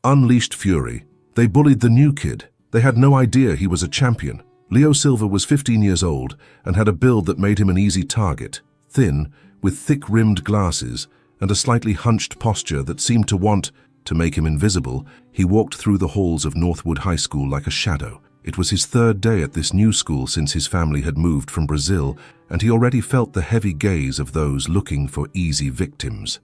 unleashed fury. They bullied the new kid. They had no idea he was a champion. Leo Silva was 15 years old and had a build that made him an easy target. Thin, with thick-rimmed glasses and a slightly hunched posture that seemed to want to make him invisible, he walked through the halls of Northwood High School like a shadow. It was his third day at this new school since his family had moved from Brazil, and he already felt the heavy gaze of those looking for easy victims.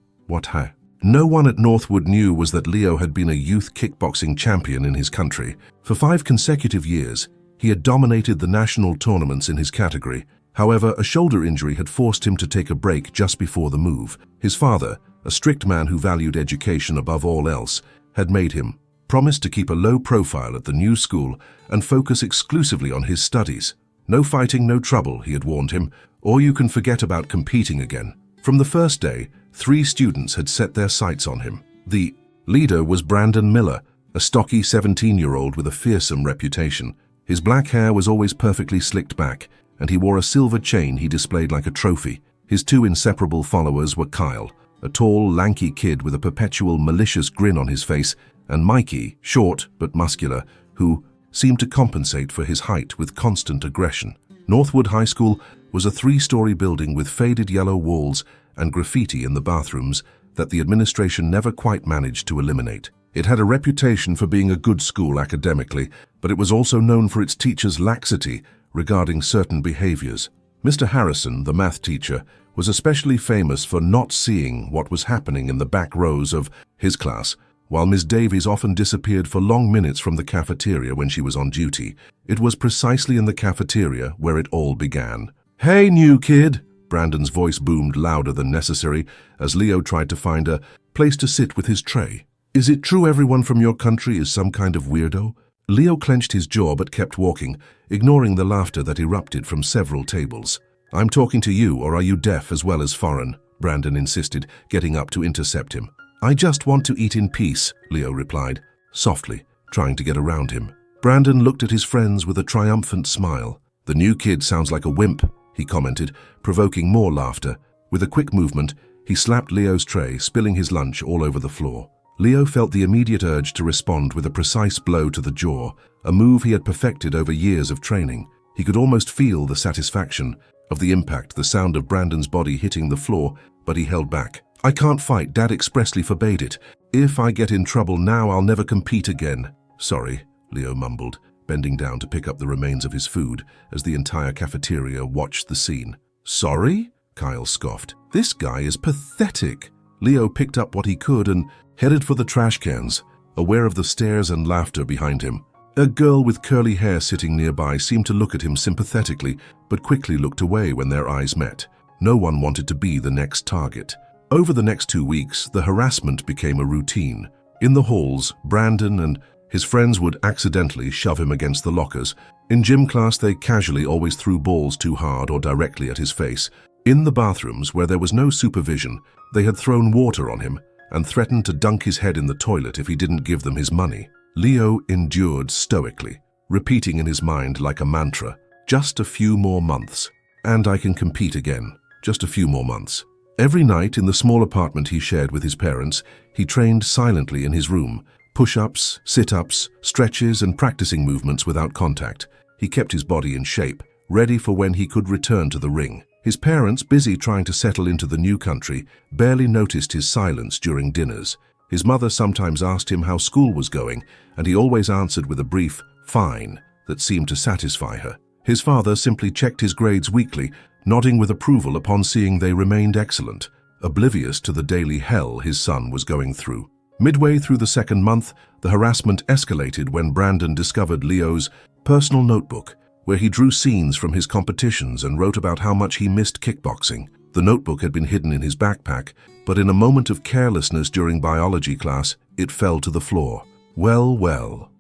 No one at Northwood knew was that Leo had been a youth kickboxing champion in his country. For 5 consecutive years, he had dominated the national tournaments in his category. However, a shoulder injury had forced him to take a break just before the move. His father, a strict man who valued education above all else, had made him promise to keep a low profile at the new school and focus exclusively on his studies. No fighting, no trouble, he had warned him, or you can forget about competing again. From the first day, 3 students had set their sights on him. The leader was Brandon Miller, a stocky 17-year-old with a fearsome reputation. His black hair was always perfectly slicked back, and he wore a silver chain he displayed like a trophy. His 2 inseparable followers were Kyle, a tall, lanky kid with a perpetual malicious grin on his face, and Mikey, short but muscular, who seemed to compensate for his height with constant aggression. Northwood High School was a 3-story building with faded yellow walls and graffiti in the bathrooms that the administration never quite managed to eliminate. It had a reputation for being a good school academically, but it was also known for its teachers' laxity regarding certain behaviors. Mr. Harrison, the math teacher, was especially famous for not seeing what was happening in the back rows of his class, while Ms. Davies often disappeared for long minutes from the cafeteria when she was on duty. It was precisely in the cafeteria where it all began. "Hey, new kid!" Brandon's voice boomed louder than necessary as Leo tried to find a place to sit with his tray. "Is it true everyone from your country is some kind of weirdo?" Leo clenched his jaw but kept walking, ignoring the laughter that erupted from several tables. "I'm talking to you, or are you deaf as well as foreign?" Brandon insisted, getting up to intercept him. "I just want to eat in peace," Leo replied, softly, trying to get around him. Brandon looked at his friends with a triumphant smile. "The new kid sounds like a wimp," he commented, provoking more laughter. With a quick movement, he slapped Leo's tray, spilling his lunch all over the floor. Leo felt the immediate urge to respond with a precise blow to the jaw, a move he had perfected over years of training. He could almost feel the satisfaction of the impact, the sound of Brandon's body hitting the floor, but he held back. "I can't fight. Dad expressly forbade it. If I get in trouble now, I'll never compete again." "Sorry," Leo mumbled, bending down to pick up the remains of his food as the entire cafeteria watched the scene. "Sorry?" Kyle scoffed. "This guy is pathetic." Leo picked up what he could and headed for the trash cans, aware of the stares and laughter behind him. A girl with curly hair sitting nearby seemed to look at him sympathetically, but quickly looked away when their eyes met. No one wanted to be the next target. Over the next 2 weeks, the harassment became a routine. In the halls, Brandon and his friends would accidentally shove him against the lockers. In gym class, they casually always threw balls too hard or directly at his face. In the bathrooms, where there was no supervision, they had thrown water on him and threatened to dunk his head in the toilet if he didn't give them his money. Leo endured stoically, repeating in his mind like a mantra, "Just a few more months, and I can compete again. Just a few more months." Every night in the small apartment he shared with his parents, he trained silently in his room, push-ups, sit-ups, stretches, and practicing movements without contact. He kept his body in shape, ready for when he could return to the ring. His parents, busy trying to settle into the new country, barely noticed his silence during dinners. His mother sometimes asked him how school was going, and he always answered with a brief "fine" that seemed to satisfy her. His father simply checked his grades weekly, nodding with approval upon seeing they remained excellent, oblivious to the daily hell his son was going through. Midway through the second month, the harassment escalated when Brandon discovered Leo's personal notebook, where he drew scenes from his competitions and wrote about how much he missed kickboxing. The notebook had been hidden in his backpack, but in a moment of carelessness during biology class, it fell to the floor. Well,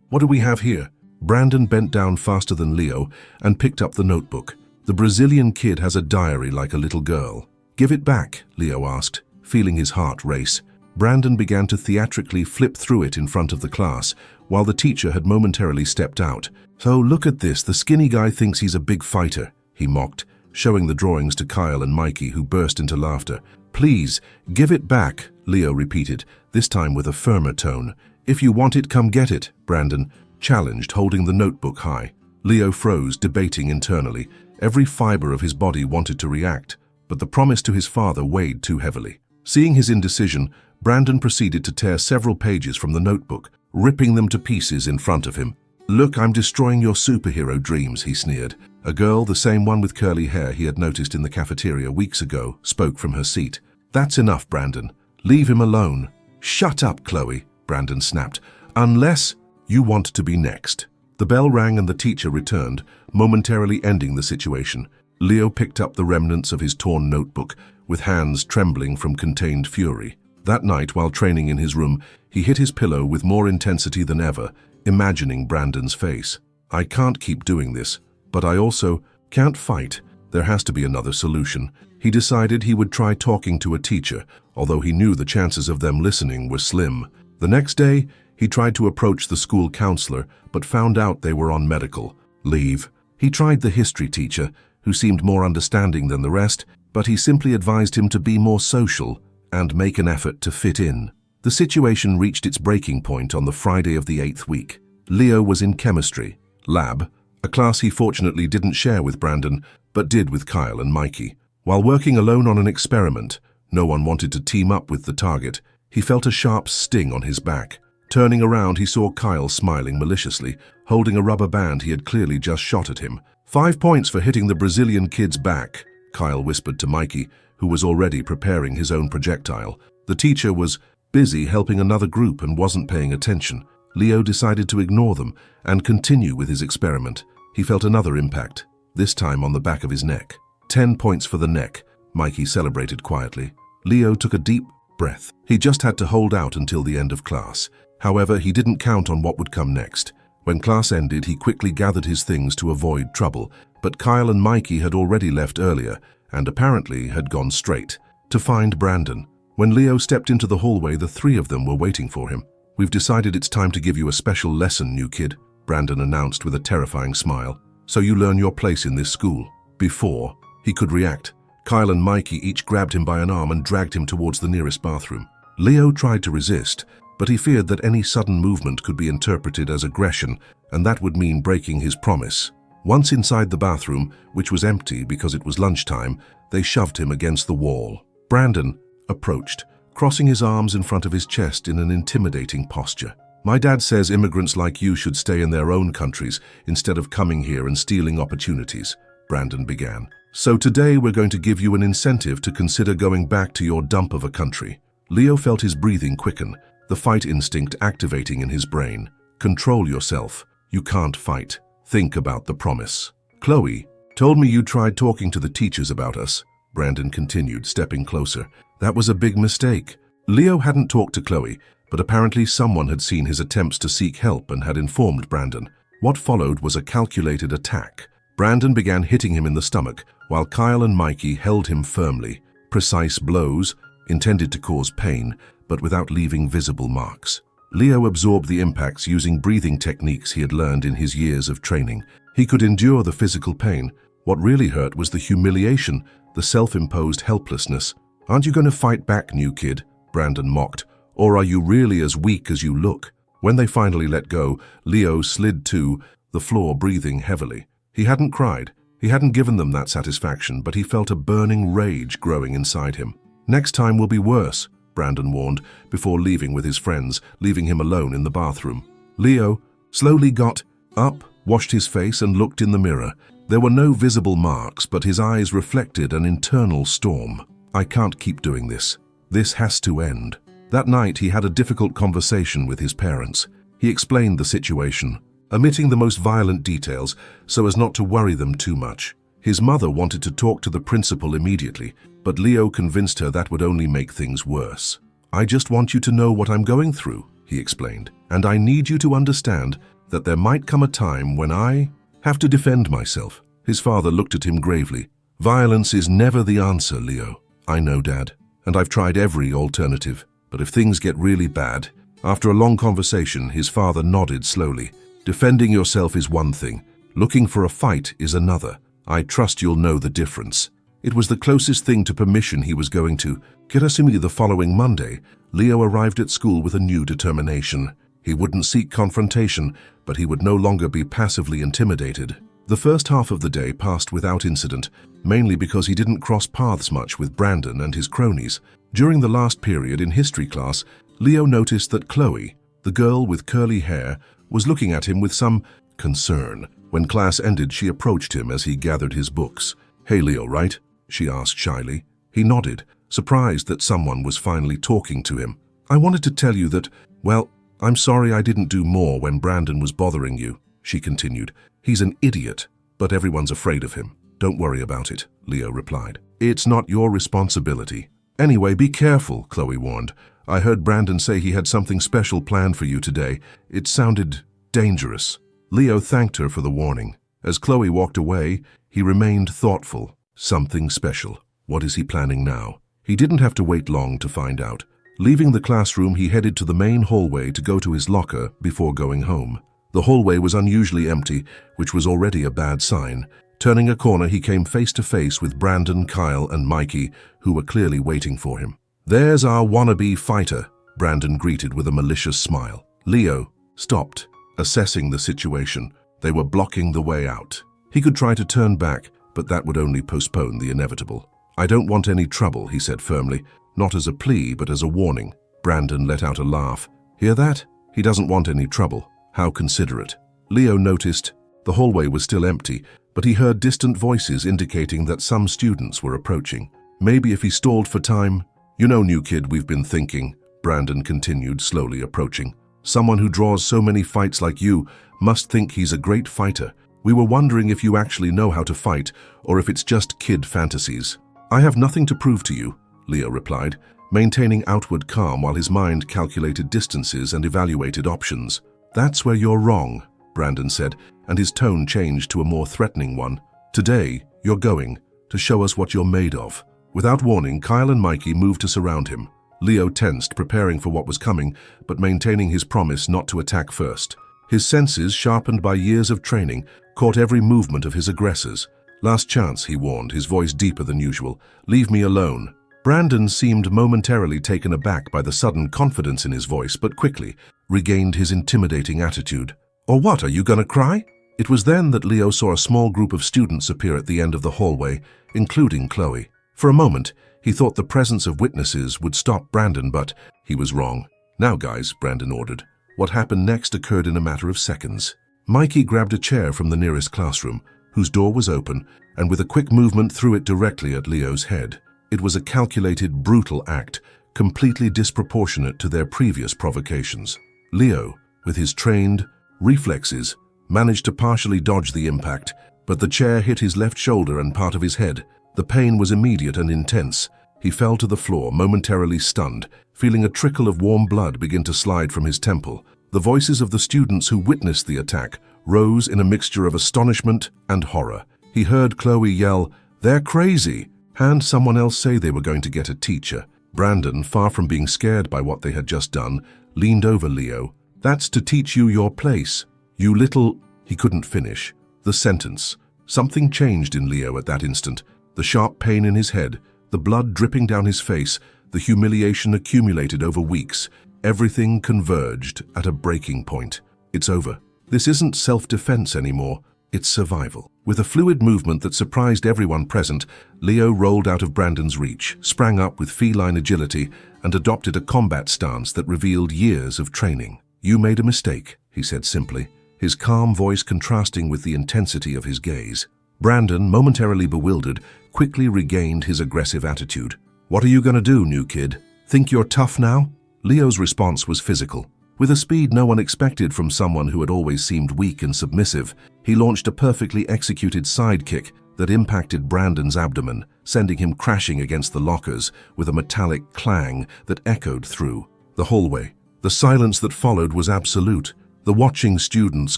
what do we have here?" Brandon bent down faster than Leo and picked up the notebook. "The Brazilian kid has a diary like a little girl." "Give it back," Leo asked, feeling his heart race. Brandon began to theatrically flip through it in front of the class, while the teacher had momentarily stepped out. "So look at this, the skinny guy thinks he's a big fighter," he mocked, showing the drawings to Kyle and Mikey, who burst into laughter. "Please, give it back," Leo repeated, this time with a firmer tone. If you want it, come get it, Brandon challenged, holding the notebook high. Leo froze, debating internally. Every fiber of his body wanted to react, but the promise to his father weighed too heavily. Seeing his indecision, Brandon proceeded to tear several pages from the notebook, ripping them to pieces in front of him. "Look, I'm destroying your superhero dreams," he sneered. A girl, the same one with curly hair he had noticed in the cafeteria weeks ago, spoke from her seat. "That's enough, Brandon. Leave him alone." "Shut up, Chloe," Brandon snapped. "Unless you want to be next." The bell rang and the teacher returned, momentarily ending the situation. Leo picked up the remnants of his torn notebook, with hands trembling from contained fury. That night, while training in his room, he hit his pillow with more intensity than ever, imagining Brandon's face. "I can't keep doing this, but I also can't fight. There has to be another solution." He decided he would try talking to a teacher, although he knew the chances of them listening were slim. The next day, he tried to approach the school counselor, but found out they were on medical leave. He tried the history teacher, who seemed more understanding than the rest, but he simply advised him to be more social and make an effort to fit in. The situation reached its breaking point on the Friday of the 8th week. Leo was in chemistry lab, a class he fortunately didn't share with Brandon, but did with Kyle and Mikey. While working alone on an experiment, no one wanted to team up with the target. He felt a sharp sting on his back. Turning around, he saw Kyle smiling maliciously, holding a rubber band he had clearly just shot at him. 5 points for hitting the Brazilian kid's back," Kyle whispered to Mikey, who was already preparing his own projectile. The teacher was busy helping another group and wasn't paying attention. Leo decided to ignore them and continue with his experiment. He felt another impact, this time on the back of his neck. 10 points for the neck, Mikey celebrated quietly. Leo took a deep breath. He just had to hold out until the end of class. However, he didn't count on what would come next. When class ended, he quickly gathered his things to avoid trouble, but Kyle and Mikey had already left earlier and apparently had gone straight to find Brandon. When Leo stepped into the hallway, the three of them were waiting for him. "We've decided it's time to give you a special lesson, new kid," Brandon announced with a terrifying smile. "So you learn your place in this school." Before he could react, Kyle and Mikey each grabbed him by an arm and dragged him towards the nearest bathroom. Leo tried to resist, but he feared that any sudden movement could be interpreted as aggression, and that would mean breaking his promise. Once inside the bathroom, which was empty because it was lunchtime, they shoved him against the wall. Brandon approached, crossing his arms in front of his chest in an intimidating posture. "My dad says immigrants like you should stay in their own countries instead of coming here and stealing opportunities," Brandon began. "So today we're going to give you an incentive to consider going back to your dump of a country." Leo felt his breathing quicken, the fight instinct activating in his brain. "Control yourself. You can't fight. Think about the promise." "Chloe told me you tried talking to the teachers about us," Brandon continued, stepping closer. "That was a big mistake." Leo hadn't talked to Chloe, but apparently someone had seen his attempts to seek help and had informed Brandon. What followed was a calculated attack. Brandon began hitting him in the stomach, while Kyle and Mikey held him firmly. Precise blows, intended to cause pain, but without leaving visible marks. Leo absorbed the impacts using breathing techniques he had learned in his years of training. He could endure the physical pain. What really hurt was the humiliation, the self-imposed helplessness. "Aren't you going to fight back, new kid?" Brandon mocked. "Or are you really as weak as you look?" When they finally let go, Leo slid to the floor, breathing heavily. He hadn't cried. He hadn't given them that satisfaction, but he felt a burning rage growing inside him. "Next time will be worse," Brandon warned, before leaving with his friends, leaving him alone in the bathroom. Leo slowly got up, washed his face, and looked in the mirror. There were no visible marks, but his eyes reflected an internal storm. "I can't keep doing this. This has to end." That night, he had a difficult conversation with his parents. He explained the situation, omitting the most violent details so as not to worry them too much. His mother wanted to talk to the principal immediately, but Leo convinced her that would only make things worse. "I just want you to know what I'm going through," he explained, "and I need you to understand that there might come a time when I have to defend myself." His father looked at him gravely. "Violence is never the answer, Leo." "I know, Dad, and I've tried every alternative. But if things get really bad..." After a long conversation, his father nodded slowly. "Defending yourself is one thing. Looking for a fight is another. I trust you'll know the difference." It was the closest thing to permission he was going to. Kirasumi the following Monday, Leo arrived at school with a new determination. He wouldn't seek confrontation, but he would no longer be passively intimidated. The first half of the day passed without incident, mainly because he didn't cross paths much with Brandon and his cronies. During the last period in history class, Leo noticed that Chloe, the girl with curly hair, was looking at him with some concern. When class ended, she approached him as he gathered his books. "Hey Leo, right?" she asked shyly. He nodded, surprised that someone was finally talking to him. "I wanted to tell you that, well, I'm sorry I didn't do more when Brandon was bothering you," she continued. "He's an idiot, but everyone's afraid of him. Don't worry about it," Leo replied. "It's not your responsibility. Anyway, be careful," Chloe warned. "I heard Brandon say he had something special planned for you today. It sounded dangerous." Leo thanked her for the warning. As Chloe walked away, he remained thoughtful. Something special. What is he planning now? He didn't have to wait long to find out. Leaving the classroom, he headed to the main hallway to go to his locker before going home. The hallway was unusually empty, which was already a bad sign. Turning a corner, he came face to face with Brandon, Kyle, and Mikey, who were clearly waiting for him. "There's our wannabe fighter," Brandon greeted with a malicious smile. Leo stopped, assessing the situation. They were blocking the way out. He could try to turn back, but that would only postpone the inevitable. "I don't want any trouble," he said firmly, not as a plea, but as a warning. Brandon let out a laugh. "Hear that? He doesn't want any trouble. How considerate." Leo noticed the hallway was still empty, but he heard distant voices indicating that some students were approaching. Maybe if he stalled for time. "You know, new kid, we've been thinking," Brandon continued, slowly approaching. "Someone who draws so many fights like you must think he's a great fighter. We were wondering if you actually know how to fight, or if it's just kid fantasies." "I have nothing to prove to you," Leo replied, maintaining outward calm while his mind calculated distances and evaluated options. "That's where you're wrong," Brandon said, and his tone changed to a more threatening one. "Today, you're going to show us what you're made of." Without warning, Kyle and Mikey moved to surround him. Leo tensed, preparing for what was coming, but maintaining his promise not to attack first. His senses, sharpened by years of training, caught every movement of his aggressors. "Last chance," he warned, his voice deeper than usual. "Leave me alone." Brandon seemed momentarily taken aback by the sudden confidence in his voice, but quickly regained his intimidating attitude. "Or what, are you gonna cry?" It was then that Leo saw a small group of students appear at the end of the hallway, including Chloe. For a moment, he thought the presence of witnesses would stop Brandon, but he was wrong. "Now guys," Brandon ordered. What happened next occurred in a matter of seconds. Mikey grabbed a chair from the nearest classroom, whose door was open, and with a quick movement threw it directly at Leo's head. It was a calculated, brutal act, completely disproportionate to their previous provocations. Leo, with his trained reflexes, managed to partially dodge the impact, but the chair hit his left shoulder and part of his head. The pain was immediate and intense. He fell to the floor, momentarily stunned, feeling a trickle of warm blood begin to slide from his temple. The voices of the students who witnessed the attack rose in a mixture of astonishment and horror. He heard Chloe yell, "They're crazy!" and someone else say they were going to get a teacher. Brandon, far from being scared by what they had just done, leaned over Leo. "That's to teach you your place. You little—" He couldn't finish the sentence. Something changed in Leo at that instant. The sharp pain in his head, the blood dripping down his face, the humiliation accumulated over weeks. Everything converged at a breaking point. It's over. This isn't self-defense anymore. It's survival. With a fluid movement that surprised everyone present, Leo rolled out of Brandon's reach, sprang up with feline agility, and adopted a combat stance that revealed years of training. "You made a mistake," he said simply, his calm voice contrasting with the intensity of his gaze. Brandon, momentarily bewildered, quickly regained his aggressive attitude. "What are you gonna do, new kid? Think you're tough now?" Leo's response was physical. With a speed no one expected from someone who had always seemed weak and submissive, he launched a perfectly executed sidekick that impacted Brandon's abdomen, sending him crashing against the lockers with a metallic clang that echoed through the hallway. The silence that followed was absolute. The watching students,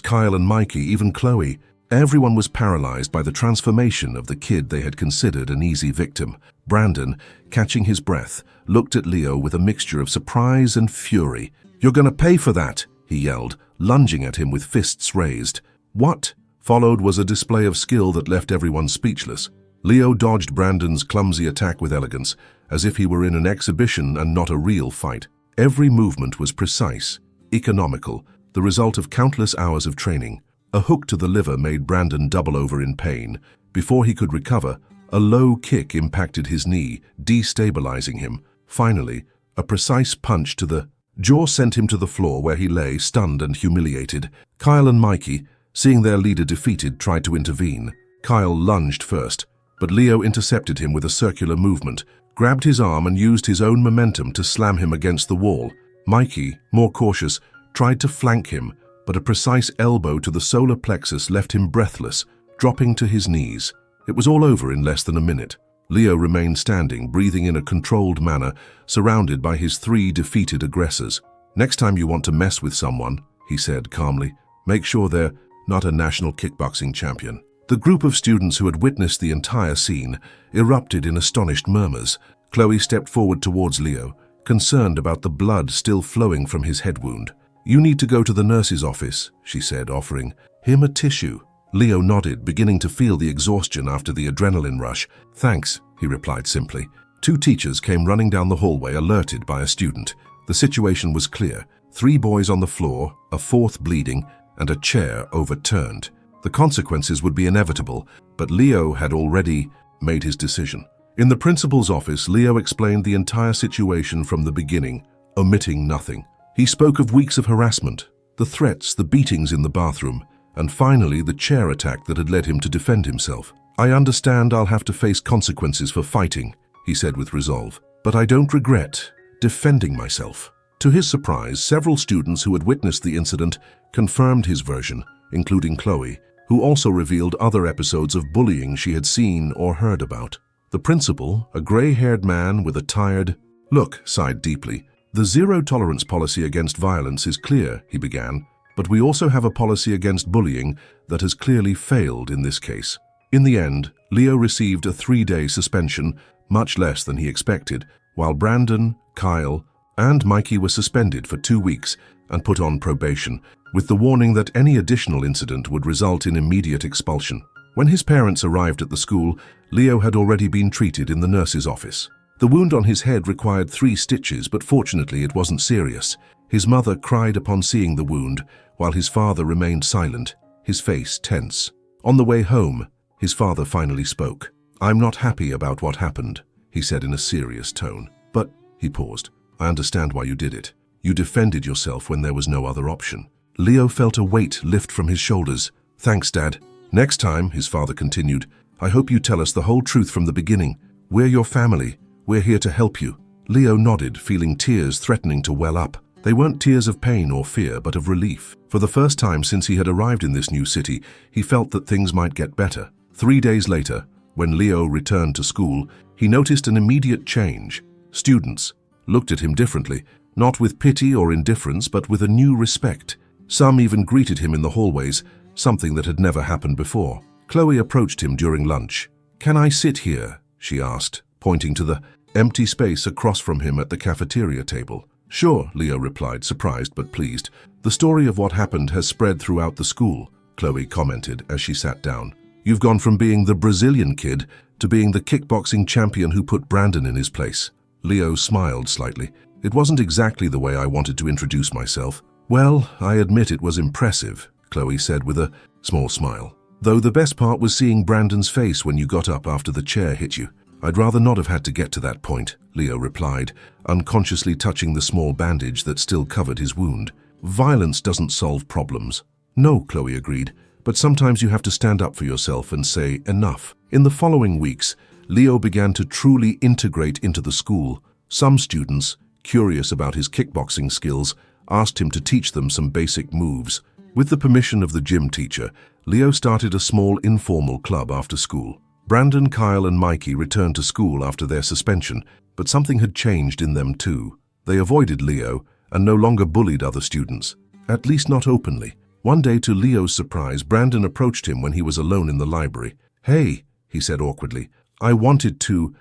Kyle and Mikey, even Chloe, everyone was paralyzed by the transformation of the kid they had considered an easy victim. Brandon, catching his breath, looked at Leo with a mixture of surprise and fury. "You're gonna pay for that," he yelled, lunging at him with fists raised. "What?" Followed was a display of skill that left everyone speechless. Leo dodged Brandon's clumsy attack with elegance, as if he were in an exhibition and not a real fight. Every movement was precise. economical, the result of countless hours of training. A hook to the liver made Brandon double over in pain. Before he could recover, a low kick impacted his knee, destabilizing him. Finally, a precise punch to the jaw sent him to the floor where he lay, stunned and humiliated. Kyle and Mikey, seeing their leader defeated, tried to intervene. Kyle lunged first, but Leo intercepted him with a circular movement, grabbed his arm and used his own momentum to slam him against the wall. Mikey, more cautious, tried to flank him, but a precise elbow to the solar plexus left him breathless, dropping to his knees. It was all over in less than a minute. Leo remained standing, breathing in a controlled manner, surrounded by his 3 defeated aggressors. "Next time you want to mess with someone," he said calmly, "make sure they're not a national kickboxing champion." The group of students who had witnessed the entire scene erupted in astonished murmurs. Chloe stepped forward towards Leo, concerned about the blood still flowing from his head wound. "You need to go to the nurse's office," she said, offering him a tissue. Leo nodded, beginning to feel the exhaustion after the adrenaline rush. "Thanks," he replied simply. 2 teachers came running down the hallway, alerted by a student. The situation was clear. 3 boys on the floor, a 4th bleeding, and a chair overturned. The consequences would be inevitable, but Leo had already made his decision. In the principal's office, Leo explained the entire situation from the beginning, omitting nothing. He spoke of weeks of harassment, the threats, the beatings in the bathroom, and finally the chair attack that had led him to defend himself. "I understand I'll have to face consequences for fighting," he said with resolve, "but I don't regret defending myself." To his surprise, several students who had witnessed the incident confirmed his version, including Chloe, who also revealed other episodes of bullying she had seen or heard about. The principal, a gray-haired man with a tired look, sighed deeply. "The zero-tolerance policy against violence is clear," he began, "but we also have a policy against bullying that has clearly failed in this case." In the end, Leo received a 3-day suspension, much less than he expected, while Brandon, Kyle, and Mikey were suspended for 2 weeks and put on probation, with the warning that any additional incident would result in immediate expulsion. When his parents arrived at the school, Leo had already been treated in the nurse's office. The wound on his head required 3 stitches, but fortunately it wasn't serious. His mother cried upon seeing the wound, while his father remained silent, his face tense. On the way home, his father finally spoke. "I'm not happy about what happened," he said in a serious tone. "But," he paused, "I understand why you did it. You defended yourself when there was no other option." Leo felt a weight lift from his shoulders. "Thanks, Dad. Next time," his father continued, "I hope you tell us the whole truth from the beginning. We're your family. We're here to help you." Leo nodded, feeling tears threatening to well up. They weren't tears of pain or fear, but of relief. For the first time since he had arrived in this new city, he felt that things might get better. 3 days later, when Leo returned to school, he noticed an immediate change. Students looked at him differently, not with pity or indifference, but with a new respect. Some even greeted him in the hallways, something that had never happened before. Chloe approached him during lunch. "Can I sit here?" she asked, pointing to the empty space across from him at the cafeteria table. "Sure," Leo replied, surprised but pleased. "The story of what happened has spread throughout the school," Chloe commented as she sat down. "You've gone from being the Brazilian kid to being the kickboxing champion who put Brandon in his place." Leo smiled slightly. "It wasn't exactly the way I wanted to introduce myself." "Well, I admit it was impressive," Chloe said with a small smile. "Though the best part was seeing Brandon's face when you got up after the chair hit you. I'd rather not have had to get to that point," Leo replied, unconsciously touching the small bandage that still covered his wound. "Violence doesn't solve problems." "No," Chloe agreed, "but sometimes you have to stand up for yourself and say enough." In the following weeks, Leo began to truly integrate into the school. Some students, curious about his kickboxing skills, asked him to teach them some basic moves. With the permission of the gym teacher, Leo started a small informal club after school. Brandon, Kyle, and Mikey returned to school after their suspension, but something had changed in them too. They avoided Leo and no longer bullied other students, at least not openly. One day, to Leo's surprise, Brandon approached him when he was alone in the library. "Hey," he said awkwardly, "I wanted to,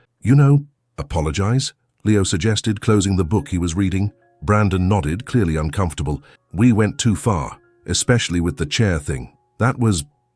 apologize," Leo suggested, closing the book he was reading. Brandon nodded, clearly uncomfortable. "We went too far, especially with the chair thing.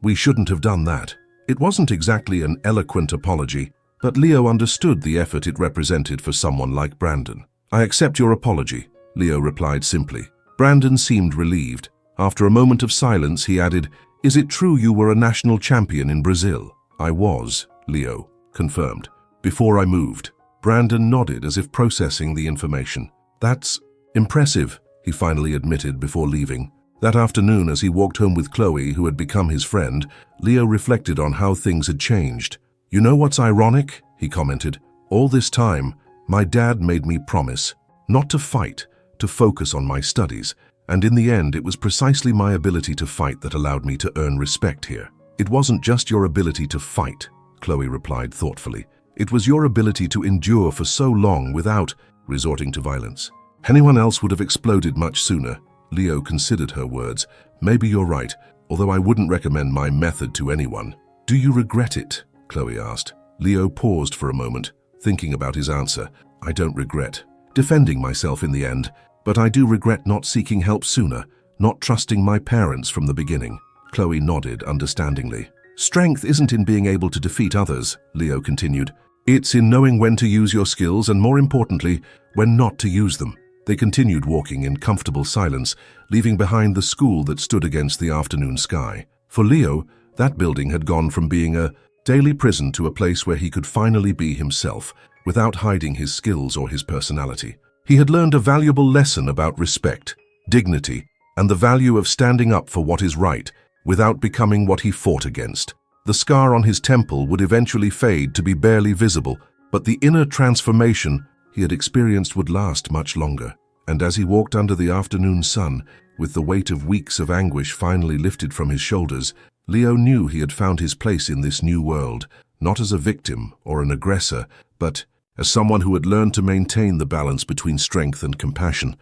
We shouldn't have done that." It wasn't exactly an eloquent apology, but Leo understood the effort it represented for someone like Brandon. "I accept your apology," Leo replied simply. Brandon seemed relieved. After a moment of silence, he added, "Is it true you were a national champion in Brazil?" "I was," Leo confirmed. "Before I moved." Brandon nodded as if processing the information. "That's impressive," he finally admitted before leaving. That afternoon, as he walked home with Chloe, who had become his friend, Leo reflected on how things had changed. "You know what's ironic?" he commented. "All this time, my dad made me promise not to fight, to focus on my studies. And in the end, it was precisely my ability to fight that allowed me to earn respect here." "It wasn't just your ability to fight," Chloe replied thoughtfully. "It was your ability to endure for so long without resorting to violence. Anyone else would have exploded much sooner." Leo considered her words. "Maybe you're right, although I wouldn't recommend my method to anyone." "Do you regret it?" Chloe asked. Leo paused for a moment, thinking about his answer. "I don't regret defending myself in the end, but I do regret not seeking help sooner, not trusting my parents from the beginning." Chloe nodded understandingly. "Strength isn't in being able to defeat others," Leo continued. "It's in knowing when to use your skills and, more importantly, when not to use them." They continued walking in comfortable silence, leaving behind the school that stood against the afternoon sky. For Leo, that building had gone from being a daily prison to a place where he could finally be himself, without hiding his skills or his personality. He had learned a valuable lesson about respect, dignity, and the value of standing up for what is right, without becoming what he fought against. The scar on his temple would eventually fade to be barely visible, but the inner transformation he had experienced would last much longer. And as he walked under the afternoon sun, with the weight of weeks of anguish finally lifted from his shoulders, Leo knew he had found his place in this new world, not as a victim or an aggressor, but as someone who had learned to maintain the balance between strength and compassion.